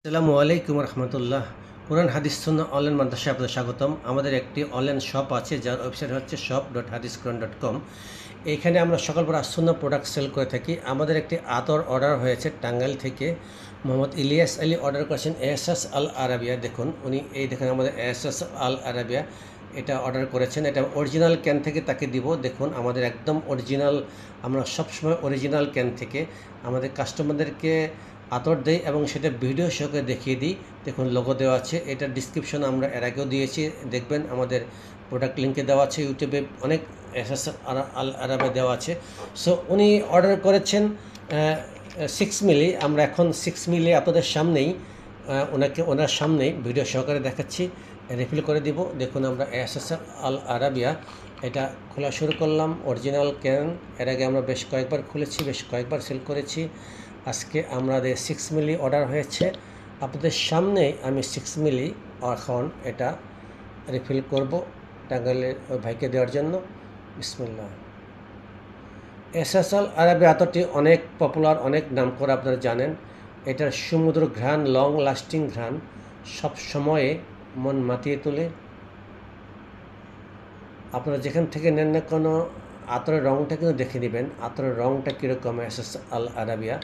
আসসালামু আলাইকুম রহমতুল্লাহ। কোরআন হাদিস সুন্নাহ অনলাইন মাদ্রাসায় আপনাদের স্বাগতম। আমাদের একটি অনলাইন শপ আছে, যার ওয়েবসাইট হচ্ছে shop.hadisquran.com। এইখানে আমরা সকল প্রকার সুন্নাহ প্রোডাক্ট সেল করে থাকি। আমাদের একটি আতর অর্ডার হয়েছে টাঙ্গাইল থেকে। মোহাম্মদ ইলিয়াস আলী অর্ডার করেছেন এএসএস আল আরাবিয়া। দেখুন, উনি এই দেখেন আমাদের এএসএস আল আরাবিয়া এটা অর্ডার করেছেন। এটা অরিজিনাল ক্যান থেকে তাকে দিব। দেখুন, আমাদের একদম অরিজিনাল, আমরা সবসময় অরিজিনাল ক্যান থেকে আমাদের কাস্টমারদেরকে আতর দেই এবং সেটা ভিডিও সহকারে দেখিয়ে দিই। দেখুন, লোগো দেওয়া আছে, এটা ডিসক্রিপশন আমরা এর আগেও দিয়েছি, দেখবেন আমাদের প্রোডাক্ট লিঙ্কে দেওয়া আছে, ইউটিউবে অনেক এসএস আল আরাবে দেওয়া আছে। সো উনি অর্ডার করেছেন 6 মিলি। আমরা এখন 6 মিলি আপনাদের সামনেই ওনার সামনেই ভিডিও সহকারে দেখাচ্ছি, রিফিল করে দিব। দেখুন, আমরা এসএস আল আরাবিয়া এটা খোলা শুরু করলাম। অরিজিনাল ক্যান এর আগে আমরা বেশ কয়েকবার খুলেছি, বেশ কয়েকবার সেল করেছি। আজকে আমাদের 6 মিলি অর্ডার হয়েছে। আপনাদের সামনে আমি 6 মিলি এখন এটা রিফিল করব টাঙ্গাইলের ওই ভাইকে দেওয়ার জন্য। বিসমিল্লাহ। এসএস আল আরাবি আতরটি অনেক পপুলার, অনেক নাম করে আপনারা জানেন। এটার সমুদ্র ঘ্রাণ, লং লাস্টিং ঘ্রাণ সব সময়ে মন মাতিয়ে তোলে। আপনারা যেখান থেকে নেন না কোনো, আতরের রঙটা কিন্তু দেখে নেবেন, আতরের রঙটা কীরকম। এসএস আল আরাবিয়া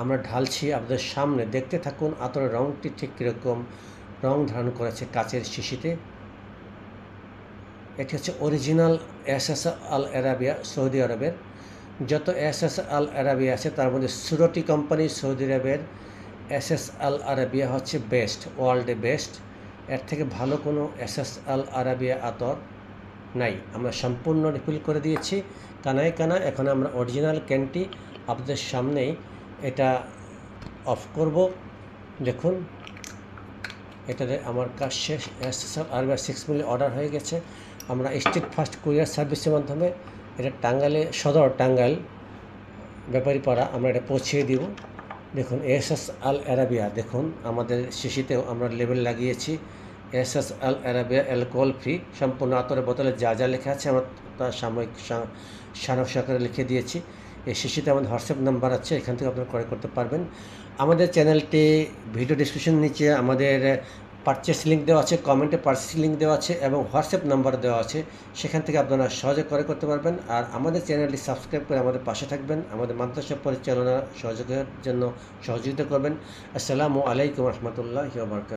আমরা ঢালছি আপনাদের সামনে, দেখতে থাকুন আতরের রঙটি ঠিক কীরকম রং ধারণ করেছে কাচের শিশিতে। এটি হচ্ছে original SS Al Arabiya, Saudi আরবের। যত এসএস আল আরাবিয়া আছে তার মধ্যে সুরটি কোম্পানি সৌদি আরবের এসএস আল আরাবিয়া হচ্ছে বেস্ট, ওয়ার্ল্ডে বেস্ট। এর থেকে ভালো কোনো এসএস আল আরাবিয়া আতর নাই। আমরা সম্পূর্ণ রিফিল করে দিয়েছি কানায় কানা। এখন আমরা অরিজিনাল ক্যানটি আপনাদের সামনেই এটা অফ করব। দেখুন, এটাতে আমার কাজ শেষ। এসএসএল আরবিয়া 6 মিলি অর্ডার হয়ে গেছে। আমরা স্ট্রিট ফাস্ট কুরিয়ার সার্ভিসের মাধ্যমে এটা টাঙ্গাইলে, সদর টাঙ্গাইল ব্যাপারীপাড়া, আমরা এটা পৌঁছিয়ে দিব। দেখুন, এসএস আল আরাবিয়া, দেখুন আমাদের শিশিতেও আমরা লেবেল লাগিয়েছি SS Al Arabiya alcohol free. সম্পূর্ণ আতরের বোতলে যা যা লেখা আছে আমরা তার সাময়িক সারক সহকারে লিখে দিয়েছি। এই শিশিতে আমাদের হোয়াটসঅ্যাপ নাম্বার আছে, এখান থেকে আপনারা ক্রয় করতে পারবেন। আমাদের চ্যানেলটি ভিডিও ডিসক্রিপশন নিচে আমাদের পারচেস লিঙ্ক দেওয়া আছে, কমেন্টে পারচেস লিঙ্ক দেওয়া আছে এবং হোয়াটসঅ্যাপ নাম্বার দেওয়া আছে, সেখান থেকে আপনারা সহজে ক্রয় করতে পারবেন। আর আমাদের চ্যানেলটি সাবস্ক্রাইব করে আমাদের পাশে থাকবেন, আমাদের মাদ্রাসা পরিচালনা সহযোগের জন্য সহযোগিতা করবেন। আসসালামু আলাইকুম রহমতুল্লাহি ওয়া বারাকাতুহু।